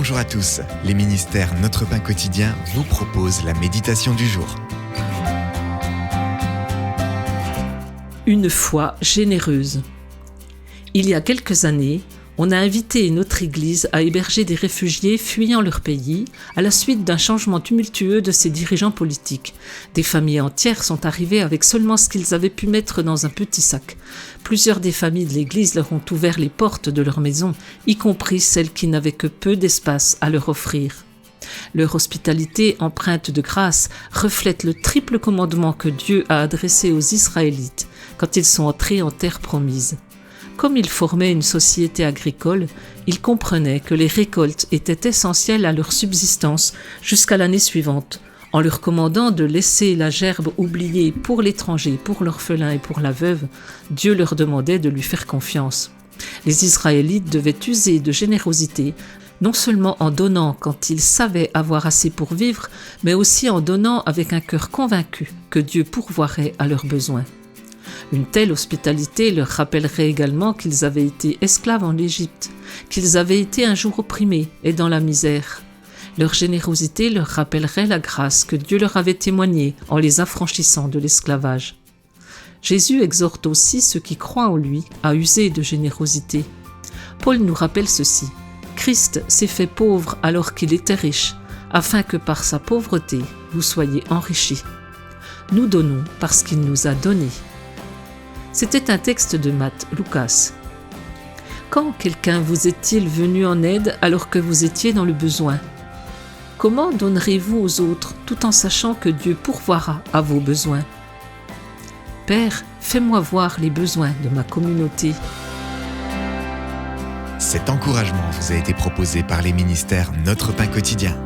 Bonjour à tous, les ministères Notre Pain Quotidien vous proposent la méditation du jour. Une foi généreuse. Il y a quelques années, on a invité notre Église à héberger des réfugiés fuyant leur pays à la suite d'un changement tumultueux de ses dirigeants politiques. Des familles entières sont arrivées avec seulement ce qu'ils avaient pu mettre dans un petit sac. Plusieurs des familles de l'Église leur ont ouvert les portes de leur maison, y compris celles qui n'avaient que peu d'espace à leur offrir. Leur hospitalité empreinte de grâce reflète le triple commandement que Dieu a adressé aux Israélites quand ils sont entrés en terre promise. Comme ils formaient une société agricole, ils comprenaient que les récoltes étaient essentielles à leur subsistance jusqu'à l'année suivante, en leur commandant de laisser la gerbe oubliée pour l'étranger, pour l'orphelin et pour la veuve. Dieu leur demandait de lui faire confiance. Les Israélites devaient user de générosité, non seulement en donnant quand ils savaient avoir assez pour vivre, mais aussi en donnant avec un cœur convaincu que Dieu pourvoirait à leurs besoins. Une telle hospitalité leur rappellerait également qu'ils avaient été esclaves en Égypte, qu'ils avaient été un jour opprimés et dans la misère. Leur générosité leur rappellerait la grâce que Dieu leur avait témoignée en les affranchissant de l'esclavage. Jésus exhorte aussi ceux qui croient en lui à user de générosité. Paul nous rappelle ceci: Christ s'est fait pauvre alors qu'il était riche, afin que par sa pauvreté vous soyez enrichis. Nous donnons parce qu'il nous a donné. C'était un texte de Matt Lucas. Quand quelqu'un vous est-il venu en aide alors que vous étiez dans le besoin? Comment donnerez-vous aux autres tout en sachant que Dieu pourvoira à vos besoins? Père, fais-moi voir les besoins de ma communauté. Cet encouragement vous a été proposé par les ministères Notre Pain Quotidien.